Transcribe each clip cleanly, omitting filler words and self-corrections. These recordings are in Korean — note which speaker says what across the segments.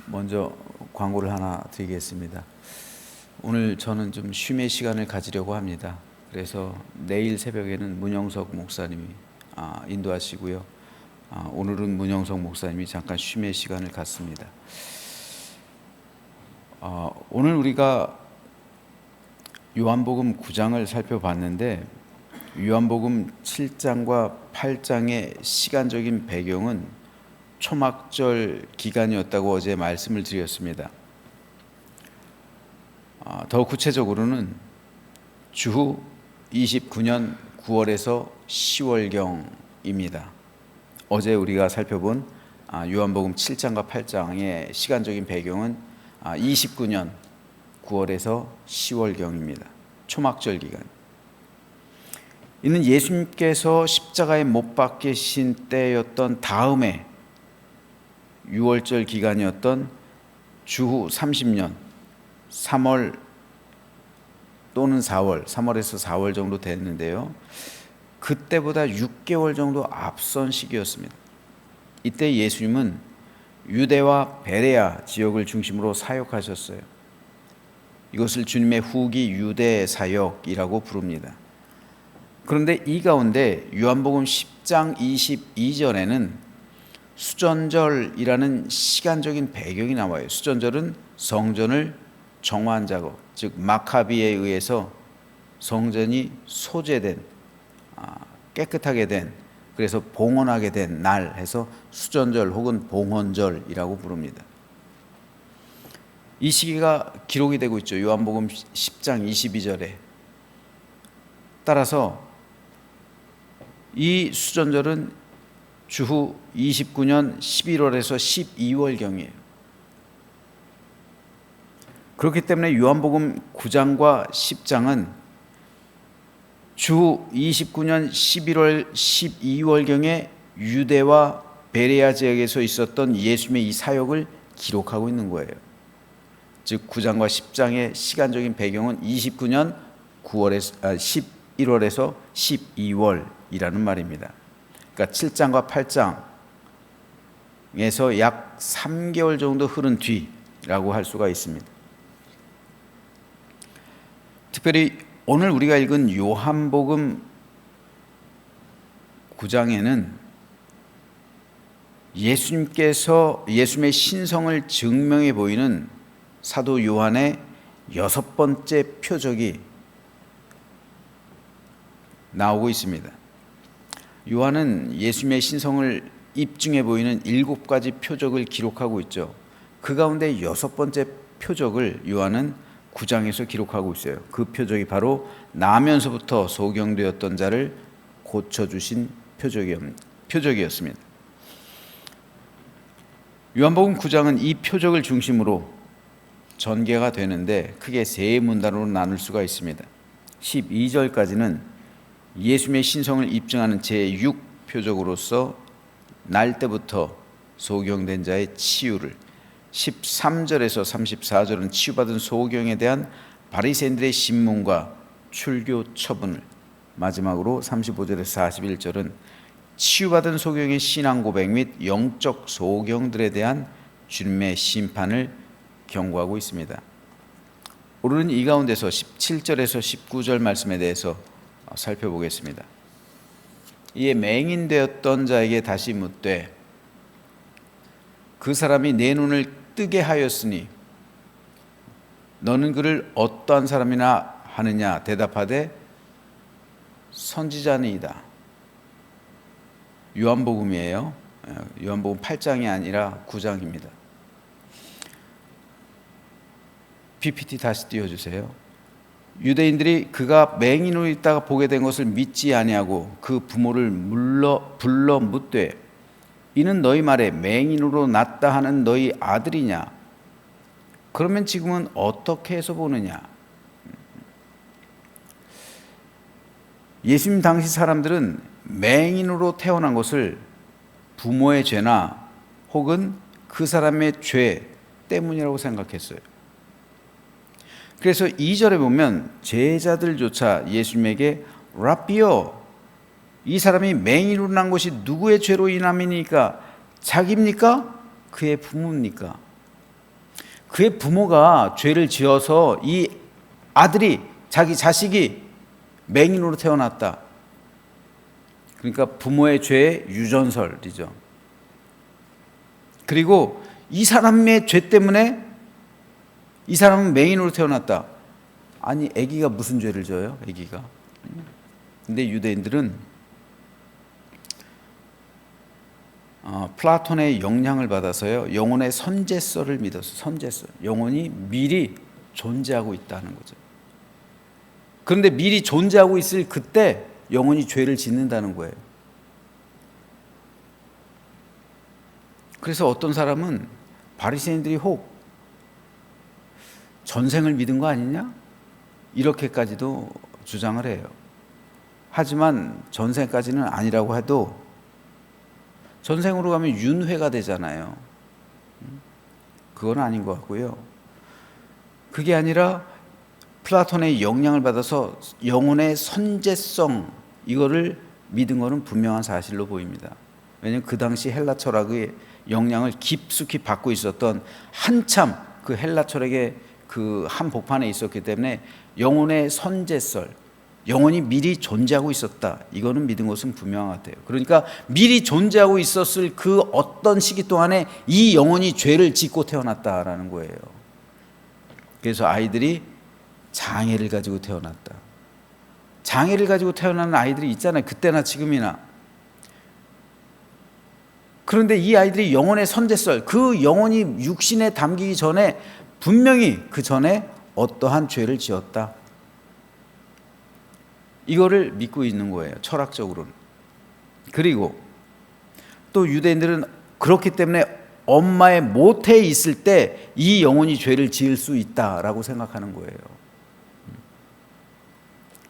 Speaker 1: 먼저 광고를 하나 드리겠습니다. 오늘 저는 좀 쉼의 시간을 가지려고 합니다. 그래서 내일 새벽에는 문영석 목사님이 인도하시고요. 오늘은 문영석 목사님이 잠깐 쉼의 시간을 갖습니다. 오늘 우리가 요한복음 9장을 살펴봤는데 요한복음 7장과 8장의 시간적인 배경은 초막절 기간이었다고 어제 말씀을 드렸습니다. 더 구체적으로는 주후 29년 9월에서 10월경입니다. 어제 우리가 살펴본 요한복음 7장과 8장의 시간적인 배경은 29년 9월에서 10월경입니다. 초막절 기간. 이는 예수님께서 십자가에 못 박히신 때였던 다음에 6월절 기간이었던 주후 30년 3월 또는 4월, 3월에서 4월 정도 됐는데요. 그때보다 6개월 정도 앞선 시기였습니다. 이때 예수님은 유대와 베레아 지역을 중심으로 사역하셨어요. 이것을 주님의 후기 유대 사역이라고 부릅니다. 그런데 이 가운데 요한복음 10장 22절에는 수전절이라는 시간적인 배경이 나와요. 수전절은 성전을 정화한 작업, 즉 마카비에 의해서 성전이 소재된, 깨끗하게 된, 그래서 봉헌하게 된 날 해서 수전절 혹은 봉헌절이라고 부릅니다. 이 시기가 기록이 되고 있죠. 요한복음 10장 22절에. 따라서 이 수전절은 주후 29년 11월에서 12월경이에요. 그렇기 때문에 요한복음 9장과 10장은 주후 29년 11월 12월경에 유대와 베레아 지역에서 있었던 예수님의 이 사역을 기록하고 있는 거예요. 즉 9장과 10장의 시간적인 배경은 29년 11월에서 12월이라는 말입니다. 그러니까 7장과 8장에서 약 3개월 정도 흐른 뒤라고 할 수가 있습니다. 특별히 오늘 우리가 읽은 요한복음 9장에는 예수님의 신성을 증명해 보이는 사도 요한의 6번째 표적이 나오고 있습니다. 요한은 예수님의 신성을 입증해 보이는 7가지 표적을 기록하고 있죠. 그 가운데 6번째 표적을 요한은 9장에서 기록하고 있어요. 그 표적이 바로 나면서부터 소경되었던 자를 고쳐주신 표적이었습니다. 요한복음 9장은 이 표적을 중심으로 전개가 되는데 크게 세 문단으로 나눌 수가 있습니다. 12절까지는 예수님의 신성을 입증하는 제6표적으로서 날 때부터 소경된 자의 치유를, 13절에서 34절은 치유받은 소경에 대한 바리새인들의 신문과 출교 처분을, 마지막으로 35절에서 41절은 치유받은 소경의 신앙 고백 및 영적 소경들에 대한 주님의 심판을 경고하고 있습니다. 오늘은 이 가운데서 17절에서 19절 말씀에 대해서 살펴보겠습니다. 이에 맹인되었던 자에게 다시 묻되 그 사람이 내 눈을 뜨게 하였으니 너는 그를 어떠한 사람이나 하느냐? 대답하되 선지자니이다. 요한복음이에요. 요한복음 8장이 아니라 9장입니다. PPT 다시 띄워주세요. 유대인들이 그가 맹인으로 있다가 보게 된 것을 믿지 아니하고 그 부모를 불러 묻되 이는 너희 말에 맹인으로 났다 하는 너희 아들이냐? 그러면 지금은 어떻게 해서 보느냐? 예수님 당시 사람들은 맹인으로 태어난 것을 부모의 죄나 혹은 그 사람의 죄 때문이라고 생각했어요. 그래서 2절에 보면 제자들조차 예수님에게 라비어, 이 사람이 맹인으로 난 것이 누구의 죄로 인함이니까? 자기입니까? 그의 부모입니까? 그의 부모가 죄를 지어서 이 아들이, 자기 자식이 맹인으로 태어났다. 그러니까 부모의 죄의 유전설이죠. 그리고 이 사람의 죄 때문에 이 사람은 맹인으로 태어났다. 아니, 아기가 무슨 죄를 져요? 아기가. 근데 유대인들은 플라톤의 영향을 받아서요, 영혼의 선제설을 믿었어요. 선제설. 영혼이 미리 존재하고 있다는 거죠. 그런데 미리 존재하고 있을 그때 영혼이 죄를 짓는다는 거예요. 그래서 어떤 사람은 바리새인들이 혹 전생을 믿은 거 아니냐? 이렇게까지도 주장을 해요. 하지만 전생까지는 아니라고 해도 전생으로 가면 윤회가 되잖아요. 그건 아닌 것 같고요. 그게 아니라 플라톤의 영향을 받아서 영혼의 선제성, 이거를 믿은 것은 분명한 사실로 보입니다. 왜냐하면 그 당시 헬라 철학의 영향을 깊숙이 받고 있었던, 한참 그 헬라 철학의 그 한복판에 있었기 때문에 영혼의 선제설, 영혼이 미리 존재하고 있었다, 이거는 믿은 것은 분명한 것 같아요. 그러니까 미리 존재하고 있었을 그 어떤 시기 동안에 이 영혼이 죄를 짓고 태어났다라는 거예요. 그래서 아이들이 장애를 가지고 태어났다. 장애를 가지고 태어나는 아이들이 있잖아요. 그때나 지금이나. 그런데 이 아이들이 영혼의 선제설, 그 영혼이 육신에 담기기 전에 분명히 그 전에 어떠한 죄를 지었다, 이거를 믿고 있는 거예요, 철학적으로는. 그리고 또 유대인들은 그렇기 때문에 엄마의 모태에 있을 때 이 영혼이 죄를 지을 수 있다라고 생각하는 거예요.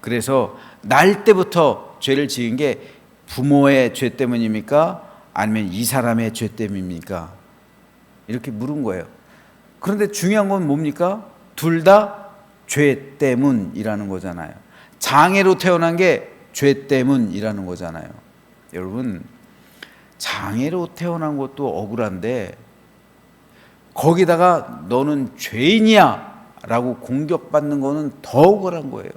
Speaker 1: 그래서 날 때부터 죄를 지은 게 부모의 죄 때문입니까? 아니면 이 사람의 죄 때문입니까? 이렇게 물은 거예요. 그런데 중요한 건 뭡니까? 둘 다 죄 때문이라는 거잖아요. 장애로 태어난 게 죄 때문이라는 거잖아요. 여러분, 장애로 태어난 것도 억울한데 거기다가 너는 죄인이야 라고 공격받는 거는 더 억울한 거예요.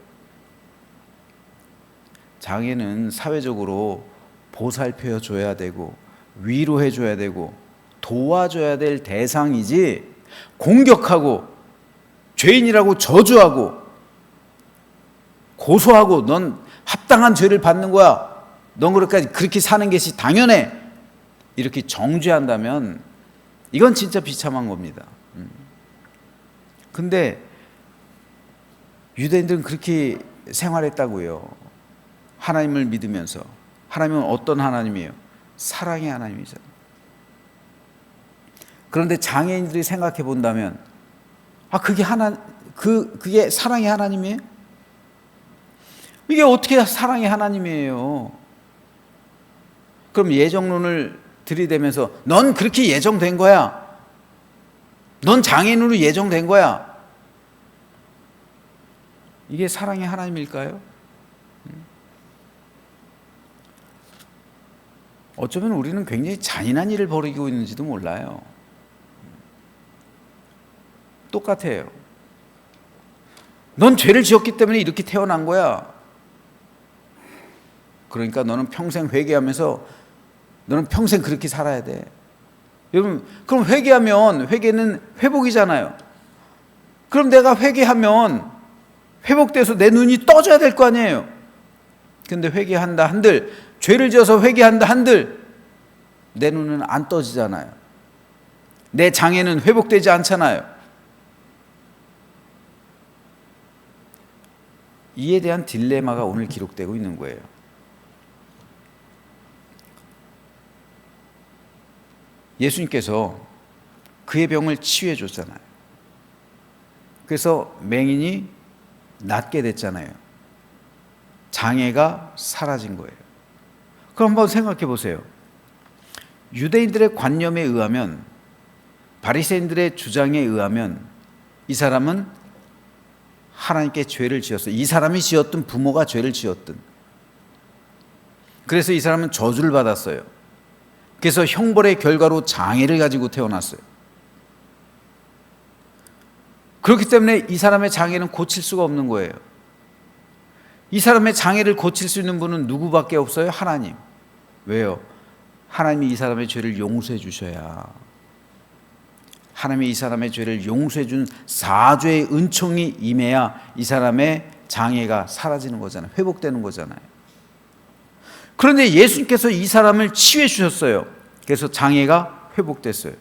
Speaker 1: 장애는 사회적으로 보살펴 줘야 되고 위로해 줘야 되고 도와줘야 될 대상이지, 공격하고 죄인이라고 저주하고 고소하고 넌 합당한 죄를 받는 거야, 넌 그렇게 사는 것이 당연해, 이렇게 정죄한다면 이건 진짜 비참한 겁니다. 근데 유대인들은 그렇게 생활했다고요. 하나님을 믿으면서. 하나님은 어떤 하나님이에요? 사랑의 하나님이잖아요. 그런데 장애인들이 생각해 본다면, 그게 사랑의 하나님이에요? 이게 어떻게 사랑의 하나님이에요? 그럼 예정론을 들이대면서 넌 그렇게 예정된 거야, 넌 장애인으로 예정된 거야, 이게 사랑의 하나님일까요? 어쩌면 우리는 굉장히 잔인한 일을 벌이고 있는지도 몰라요. 똑같아요. 넌 죄를 지었기 때문에 이렇게 태어난 거야. 그러니까 너는 평생 회개하면서 너는 평생 그렇게 살아야 돼. 여러분, 그럼 회개는 회복이잖아요. 그럼 내가 회개하면 회복돼서 내 눈이 떠져야 될 거 아니에요. 근데 회개한다 한들, 죄를 지어서 회개한다 한들 내 눈은 안 떠지잖아요. 내 장애는 회복되지 않잖아요. 이에 대한 딜레마가 오늘 기록되고 있는 거예요. 예수님께서 그의 병을 치유해 줬잖아요. 그래서 맹인이 낫게 됐잖아요. 장애가 사라진 거예요. 그럼 한번 생각해 보세요. 유대인들의 관념에 의하면, 바리새인들의 주장에 의하면 이 사람은 하나님께 죄를 지었어요. 이 사람이 지었든 부모가 죄를 지었든. 그래서 이 사람은 저주를 받았어요. 그래서 형벌의 결과로 장애를 가지고 태어났어요. 그렇기 때문에 이 사람의 장애는 고칠 수가 없는 거예요. 이 사람의 장애를 고칠 수 있는 분은 누구밖에 없어요? 하나님. 왜요? 하나님이 이 사람의 죄를 용서해 주셔야, 하나님이 이 사람의 죄를 용서해 준 사죄의 은총이 임해야 이 사람의 장애가 사라지는 거잖아요. 회복되는 거잖아요. 그런데 예수님께서 이 사람을 치유해 주셨어요. 그래서 장애가 회복됐어요.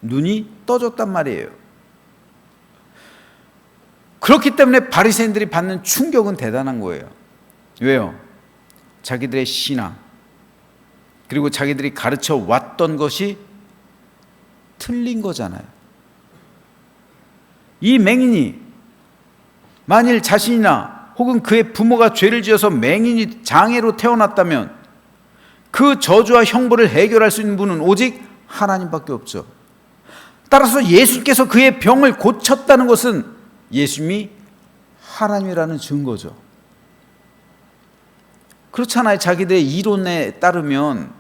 Speaker 1: 눈이 떠졌단 말이에요. 그렇기 때문에 바리새인들이 받는 충격은 대단한 거예요. 왜요? 자기들의 신앙, 그리고 자기들이 가르쳐 왔던 것이 틀린 거잖아요. 이 맹인이 만일 자신이나 혹은 그의 부모가 죄를 지어서 맹인이 장애로 태어났다면 그 저주와 형벌을 해결할 수 있는 분은 오직 하나님밖에 없죠. 따라서 예수께서 그의 병을 고쳤다는 것은 예수님이 하나님이라는 증거죠. 그렇잖아요. 자기들의 이론에 따르면.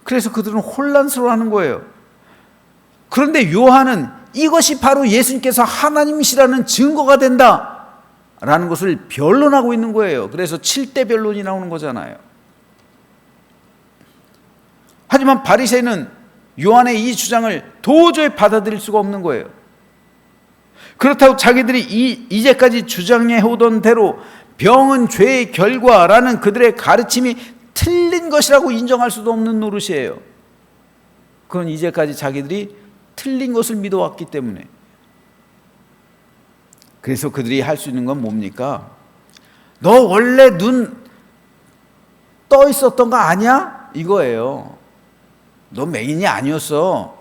Speaker 1: 그래서 그들은 혼란스러워하는 거예요. 그런데 요한은 이것이 바로 예수님께서 하나님이시라는 증거가 된다라는 것을 변론하고 있는 거예요. 그래서 7대 변론이 나오는 거잖아요. 하지만 바리새인은 요한의 이 주장을 도저히 받아들일 수가 없는 거예요. 그렇다고 자기들이 이제까지 주장해 오던 대로 병은 죄의 결과라는 그들의 가르침이 틀린 것이라고 인정할 수도 없는 노릇이에요. 그건 이제까지 자기들이 틀린 것을 믿어왔기 때문에. 그래서 그들이 할 수 있는 건 뭡니까? 너 원래 눈 떠 있었던 거 아니야? 이거예요. 너 맹인이 아니었어.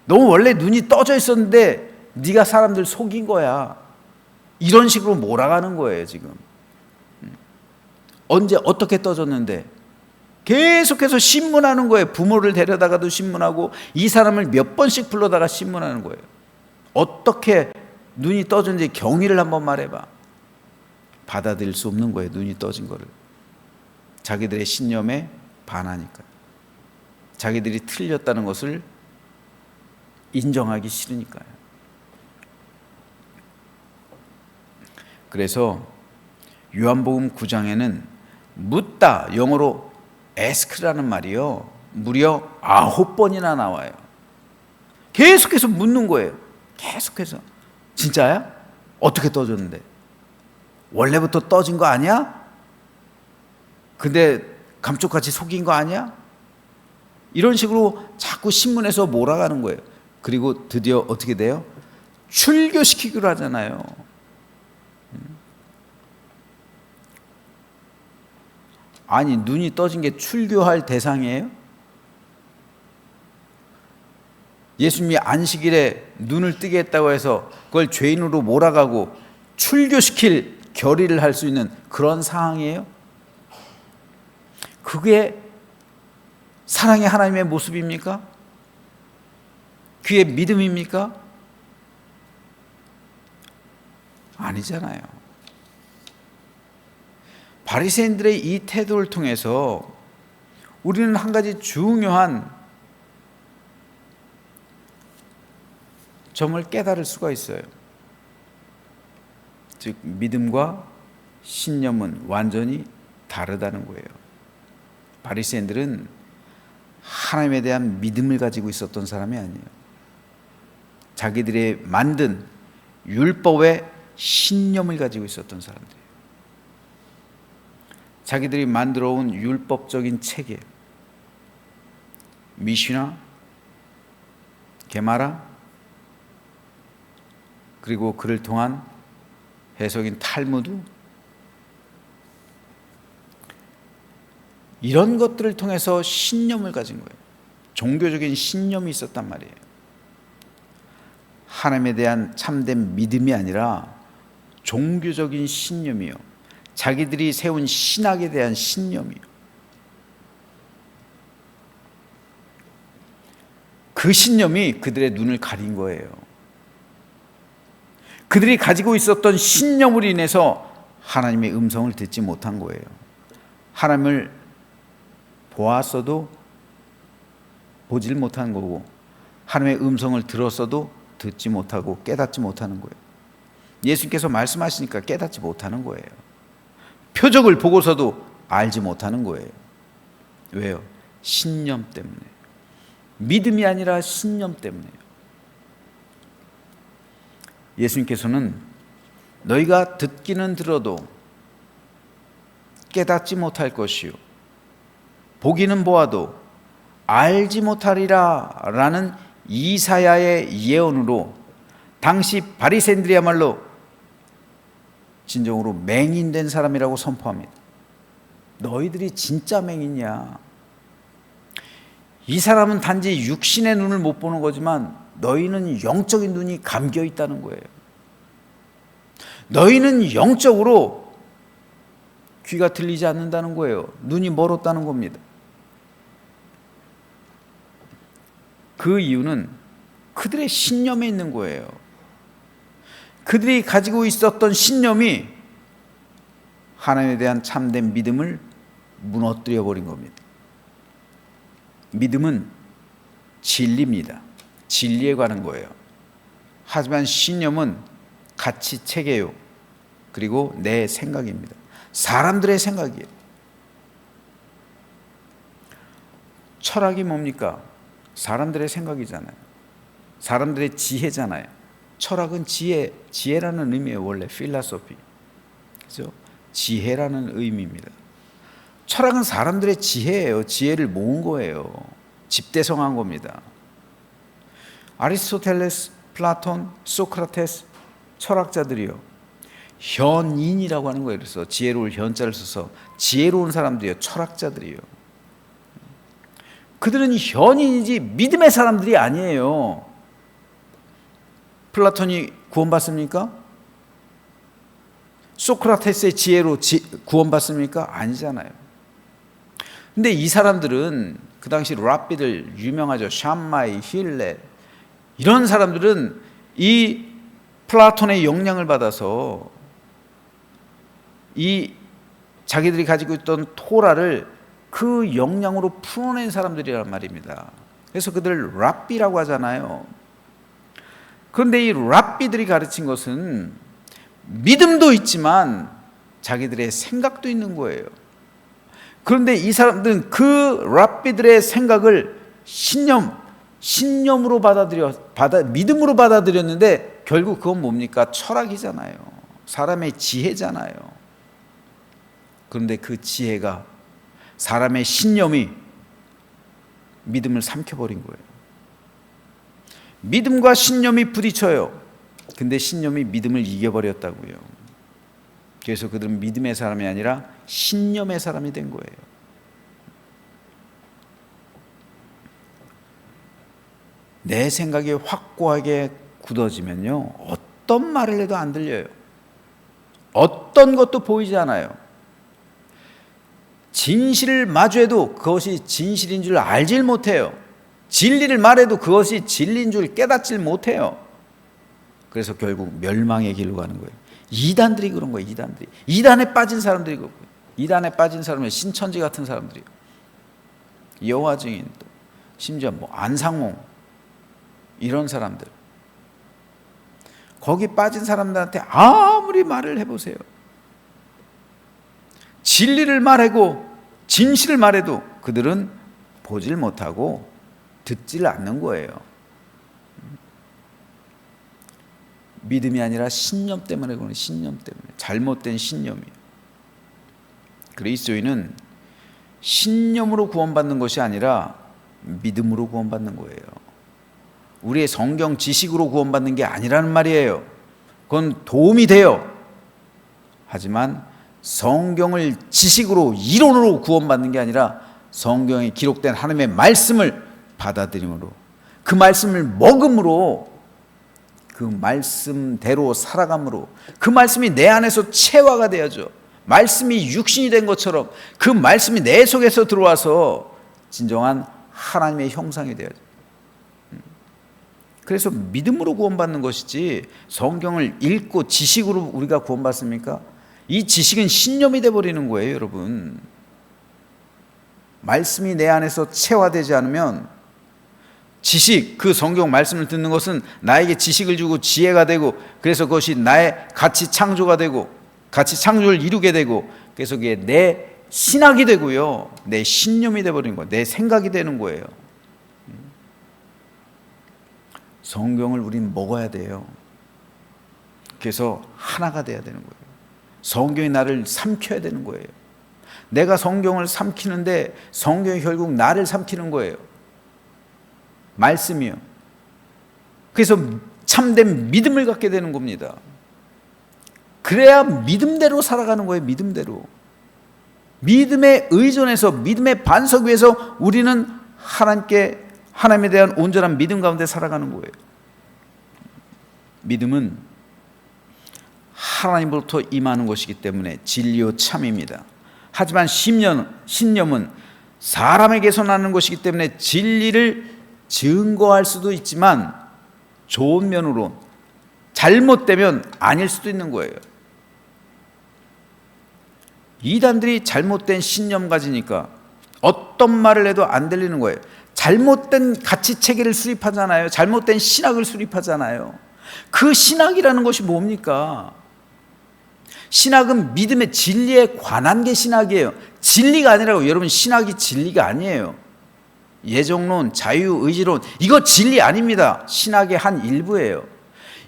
Speaker 1: 너 원래 눈이 떠져 있었는데 네가 사람들 속인 거야. 이런 식으로 몰아가는 거예요, 지금. 언제 어떻게 떠졌는데 계속해서 신문하는 거예요. 부모를 데려다가도 신문하고 이 사람을 몇 번씩 불러다가 신문하는 거예요. 어떻게 눈이 떠졌는지 경위를 한번 말해봐. 받아들일 수 없는 거예요. 눈이 떠진 거를. 자기들의 신념에 반하니까요. 자기들이 틀렸다는 것을 인정하기 싫으니까요. 그래서 요한복음 9장에는 묻다, 영어로 ask라는 말이요, 무려 9번이나 나와요. 계속해서 묻는 거예요. 계속해서. 진짜야? 어떻게 떠졌는데? 원래부터 떠진 거 아니야? 근데 감쪽같이 속인 거 아니야? 이런 식으로 자꾸 신문에서 몰아가는 거예요. 그리고 드디어 어떻게 돼요? 출교시키기로 하잖아요. 아니, 눈이 떠진 게 출교할 대상이에요? 예수님이 안식일에 눈을 뜨게 했다고 해서 그걸 죄인으로 몰아가고 출교시킬 결의를 할 수 있는 그런 상황이에요? 그게 사랑의 하나님의 모습입니까? 그의 믿음입니까? 아니잖아요. 바리새인들의 이 태도를 통해서 우리는 한 가지 중요한 점을 깨달을 수가 있어요. 즉, 믿음과 신념은 완전히 다르다는 거예요. 바리새인들은 하나님에 대한 믿음을 가지고 있었던 사람이 아니에요. 자기들이 만든 율법의 신념을 가지고 있었던 사람들이에요. 자기들이 만들어 온 율법적인 체계, 미시나, 게마라, 그리고 그를 통한 해석인 탈무드, 이런 것들을 통해서 신념을 가진 거예요. 종교적인 신념이 있었단 말이에요. 하나님에 대한 참된 믿음이 아니라 종교적인 신념이요, 자기들이 세운 신학에 대한 신념이요. 그 신념이 그들의 눈을 가린 거예요. 그들이 가지고 있었던 신념으로 인해서 하나님의 음성을 듣지 못한 거예요. 하나님을 보았어도 보질 못한 거고, 하나님의 음성을 들었어도 듣지 못하고 깨닫지 못하는 거예요. 예수님께서 말씀하시니까 깨닫지 못하는 거예요. 표적을 보고서도 알지 못하는 거예요. 왜요? 신념 때문에. 믿음이 아니라 신념 때문에요. 예수님께서는 너희가 듣기는 들어도 깨닫지 못할 것이요 보기는 보아도 알지 못하리라 라는 이사야의 예언으로 당시 바리새인들이야말로 진정으로 맹인된 사람이라고 선포합니다. 너희들이 진짜 맹인이야. 이 사람은 단지 육신의 눈을 못 보는 거지만 너희는 영적인 눈이 감겨 있다는 거예요. 너희는 영적으로 귀가 들리지 않는다는 거예요. 눈이 멀었다는 겁니다. 그 이유는 그들의 신념에 있는 거예요. 그들이 가지고 있었던 신념이 하나님에 대한 참된 믿음을 무너뜨려 버린 겁니다. 믿음은 진리입니다. 진리에 관한 거예요. 하지만 신념은 가치 체계요. 그리고 내 생각입니다. 사람들의 생각이에요. 철학이 뭡니까? 사람들의 생각이잖아요. 사람들의 지혜잖아요. 철학은 지혜라는 의미예요. 원래 필라소피. 그죠? 지혜라는 의미입니다. 철학은 사람들의 지혜예요. 지혜를 모은 거예요. 집대성한 겁니다. 아리스토텔레스, 플라톤, 소크라테스 철학자들이요. 현인이라고 하는 거예요. 그래서 지혜로울 현자를 써서 지혜로운 사람들이요. 철학자들이요. 그들은 현인이지 믿음의 사람들이 아니에요. 플라톤이 구원받습니까? 소크라테스의 지혜로 구원받습니까? 아니잖아요. 근데 이 사람들은 그 당시 랍비들 유명하죠. 샴마이, 힐레 이런 사람들은 이 플라톤의 영향을 받아서 이 자기들이 가지고 있던 토라를 그 영향으로 풀어낸 사람들이란 말입니다. 그래서 그들을 랍비라고 하잖아요. 그런데 이 랍비들이 가르친 것은 믿음도 있지만 자기들의 생각도 있는 거예요. 그런데 이 사람들은 그 랍비들의 생각을 신념으로 믿음으로 받아들였는데 결국 그건 뭡니까? 철학이잖아요. 사람의 지혜잖아요. 그런데 그 지혜가 사람의 신념이 믿음을 삼켜버린 거예요. 믿음과 신념이 부딪혀요. 근데 신념이 믿음을 이겨버렸다고요. 그래서 그들은 믿음의 사람이 아니라 신념의 사람이 된 거예요. 내 생각이 확고하게 굳어지면요, 어떤 말을 해도 안 들려요. 어떤 것도 보이지 않아요. 진실을 마주해도 그것이 진실인 줄 알질 못해요. 진리를 말해도 그것이 진리인 줄 깨닫질 못해요. 그래서 결국 멸망의 길로 가는 거예요. 이단들이 그런 거예요. 이단들이. 이단에 빠진 사람들이 그런 거예요. 이단에 빠진 사람은 신천지 같은 사람들이요. 여호와 증인, 또 심지어 안상홍 이런 사람들. 거기 빠진 사람들한테 아무리 말을 해보세요. 진리를 말하고 진실을 말해도 그들은 보질 못하고 듣질 않는 거예요. 믿음이 아니라 신념 때문에 그러는 신념 때문에 잘못된 신념이에요. 그리스도인은 신념으로 구원받는 것이 아니라 믿음으로 구원받는 거예요. 우리의 성경 지식으로 구원받는 게 아니라는 말이에요. 그건 도움이 돼요. 하지만 성경을 지식으로 이론으로 구원받는 게 아니라 성경에 기록된 하나님의 말씀을 받아들임으로 그 말씀을 먹음으로 그 말씀대로 살아감으로 그 말씀이 내 안에서 체화가 되어져 말씀이 육신이 된 것처럼 그 말씀이 내 속에서 들어와서 진정한 하나님의 형상이 되어져. 그래서 믿음으로 구원받는 것이지 성경을 읽고 지식으로 우리가 구원받습니까? 이 지식은 신념이 되어버리는 거예요, 여러분. 말씀이 내 안에서 체화되지 않으면 지식, 그 성경 말씀을 듣는 것은 나에게 지식을 주고 지혜가 되고, 그래서 그것이 나의 가치 창조가 되고 가치 창조를 이루게 되고, 그래서 그게 내 신학이 되고요, 내 신념이 되어버린 거예요. 내 생각이 되는 거예요. 성경을 우리는 먹어야 돼요. 그래서 하나가 돼야 되는 거예요. 성경이 나를 삼켜야 되는 거예요. 내가 성경을 삼키는데 성경이 결국 나를 삼키는 거예요. 말씀이요. 그래서 참된 믿음을 갖게 되는 겁니다. 그래야 믿음대로 살아가는 거예요. 믿음대로. 믿음에 의존해서, 믿음의 반석 위에서 우리는 하나님에 대한 온전한 믿음 가운데 살아가는 거예요. 믿음은 하나님으로부터 임하는 것이기 때문에 진리요 참입니다. 하지만 신념은 사람에게서 나는 것이기 때문에 진리를 증거할 수도 있지만 좋은 면으로 잘못되면 아닐 수도 있는 거예요. 이단들이 잘못된 신념 가지니까 어떤 말을 해도 안 들리는 거예요. 잘못된 가치체계를 수립하잖아요. 잘못된 신학을 수립하잖아요. 그 신학이라는 것이 뭡니까? 신학은 믿음의 진리에 관한 게 신학이에요. 진리가 아니라고. 여러분, 신학이 진리가 아니에요. 예정론, 자유의지론, 이거 진리 아닙니다. 신학의 한 일부예요.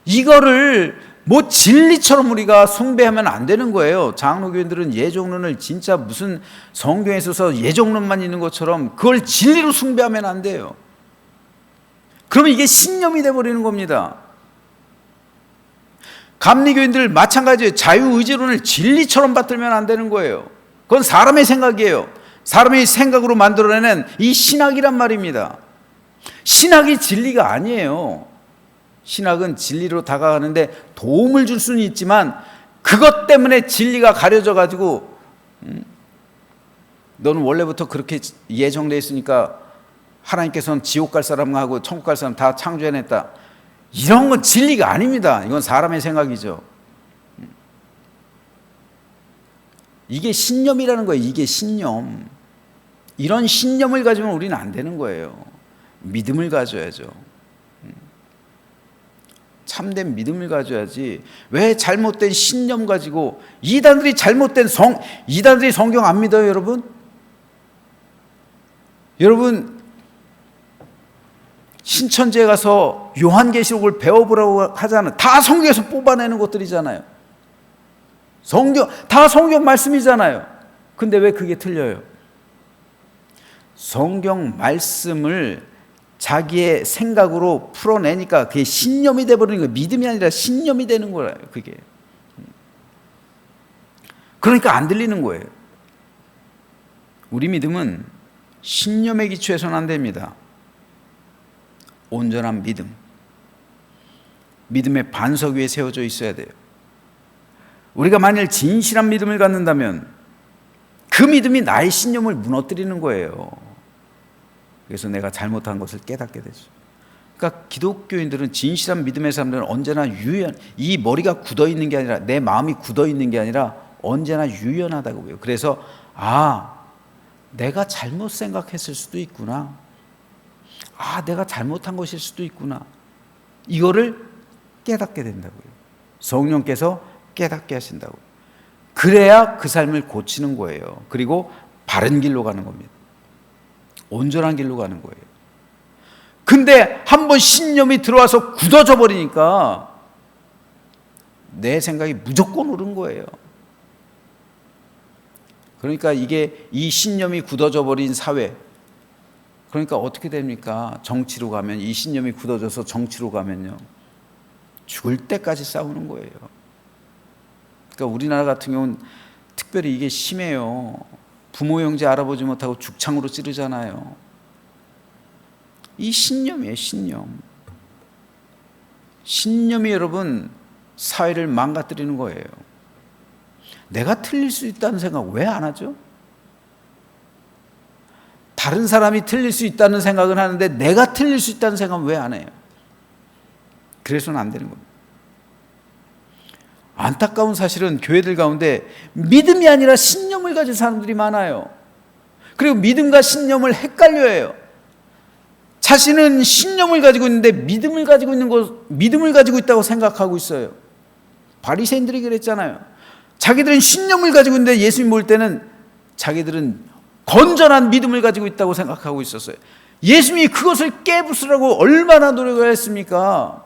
Speaker 1: 이거를 뭐 진리처럼 우리가 숭배하면 안 되는 거예요. 장로교인들은 예정론을 진짜 무슨 성경에 있어서 예정론만 있는 것처럼 그걸 진리로 숭배하면 안 돼요. 그러면 이게 신념이 돼버리는 겁니다. 감리교인들 마찬가지예요. 자유의지론을 진리처럼 받들면 안 되는 거예요. 그건 사람의 생각이에요. 사람의 생각으로 만들어내는 이 신학이란 말입니다. 신학이 진리가 아니에요. 신학은 진리로 다가가는데 도움을 줄 수는 있지만 그것 때문에 진리가 가려져 가지고 너는 원래부터 그렇게 예정되어 있으니까 하나님께서는 지옥 갈 사람하고 천국 갈 사람 다 창조해냈다, 이런 건 진리가 아닙니다. 이건 사람의 생각이죠. 이게 신념이라는 거예요. 이게 신념. 이런 신념을 가지면 우리는 안 되는 거예요. 믿음을 가져야죠. 참된 믿음을 가져야지. 왜 잘못된 신념 가지고 이단들이 이단들이 성경 안 믿어요, 여러분? 여러분, 신천지에 가서 요한계시록을 배워보라고 하잖아요. 다 성경에서 뽑아내는 것들이잖아요. 다 성경 말씀이잖아요. 근데 왜 그게 틀려요? 성경 말씀을 자기의 생각으로 풀어내니까 그게 신념이 돼버리는 거예요. 믿음이 아니라 신념이 되는 거예요. 그게. 그러니까 안 들리는 거예요. 우리 믿음은 신념에 기초해서는 안 됩니다. 온전한 믿음, 믿음의 반석 위에 세워져 있어야 돼요. 우리가 만일 진실한 믿음을 갖는다면 그 믿음이 나의 신념을 무너뜨리는 거예요. 그래서 내가 잘못한 것을 깨닫게 되죠. 그러니까 기독교인들은, 진실한 믿음의 사람들은 언제나 이 머리가 굳어 있는 게 아니라, 내 마음이 굳어 있는 게 아니라 언제나 유연하다고 해요. 그래서 내가 잘못 생각했을 수도 있구나. 내가 잘못한 것일 수도 있구나. 이거를 깨닫게 된다고요. 성령께서 깨닫게 하신다고요. 그래야 그 삶을 고치는 거예요. 그리고 바른 길로 가는 겁니다. 온전한 길로 가는 거예요. 근데 한번 신념이 들어와서 굳어져 버리니까 내 생각이 무조건 옳은 거예요. 그러니까 이 신념이 굳어져 버린 사회, 그러니까 어떻게 됩니까? 정치로 가면, 이 신념이 굳어져서 정치로 가면요, 죽을 때까지 싸우는 거예요. 그러니까 우리나라 같은 경우는 특별히 이게 심해요. 부모 형제 알아보지 못하고 죽창으로 찌르잖아요. 이 신념이에요. 신념이 여러분 사회를 망가뜨리는 거예요. 내가 틀릴 수 있다는 생각 왜 안 하죠? 다른 사람이 틀릴 수 있다는 생각은 하는데 내가 틀릴 수 있다는 생각은 왜 안 해요? 그래서는 안 되는 겁니다. 안타까운 사실은 교회들 가운데 믿음이 아니라 신념을 가진 사람들이 많아요. 그리고 믿음과 신념을 헷갈려 해요. 자신은 신념을 가지고 있는데 믿음을 가지고 있다고 생각하고 있어요. 바리새인들이 그랬잖아요. 자기들은 신념을 가지고 있는데 예수님 볼 때는 자기들은 건전한 믿음을 가지고 있다고 생각하고 있었어요. 예수님이 그것을 깨부수라고 얼마나 노력을 했습니까?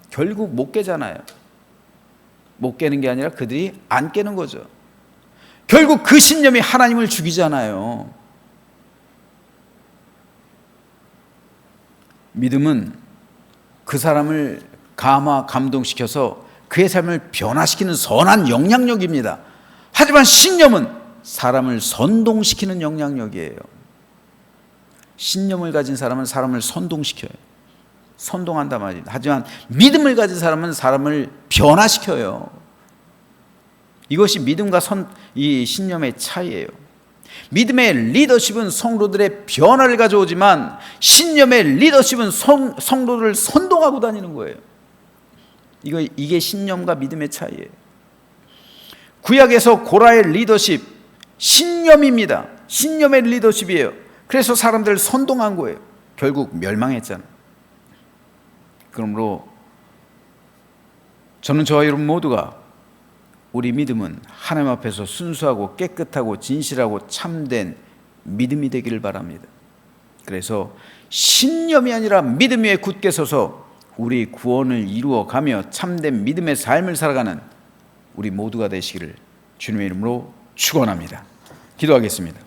Speaker 1: 결국 못 깨잖아요. 못 깨는 게 아니라 그들이 안 깨는 거죠. 결국 그 신념이 하나님을 죽이잖아요. 믿음은 그 사람을 감동시켜서 그의 삶을 변화시키는 선한 영향력입니다. 하지만 신념은 사람을 선동시키는 영향력이에요. 신념을 가진 사람은 사람을 선동시켜요. 선동한단 말입니다. 하지만 믿음을 가진 사람은 사람을 변화시켜요. 이것이 믿음과 이 신념의 차이예요. 믿음의 리더십은 성도들의 변화를 가져오지만 신념의 리더십은 성도들을 선동하고 다니는 거예요. 이게 신념과 믿음의 차이예요. 구약에서 고라의 리더십, 신념입니다. 신념의 리더십이에요. 그래서 사람들을 선동한 거예요. 결국 멸망했잖아요. 그러므로 저는 저와 여러분 모두가 우리 믿음은 하나님 앞에서 순수하고 깨끗하고 진실하고 참된 믿음이 되기를 바랍니다. 그래서 신념이 아니라 믿음 위에 굳게 서서 우리 구원을 이루어가며 참된 믿음의 삶을 살아가는 우리 모두가 되시기를 주님의 이름으로 축원합니다. 기도하겠습니다.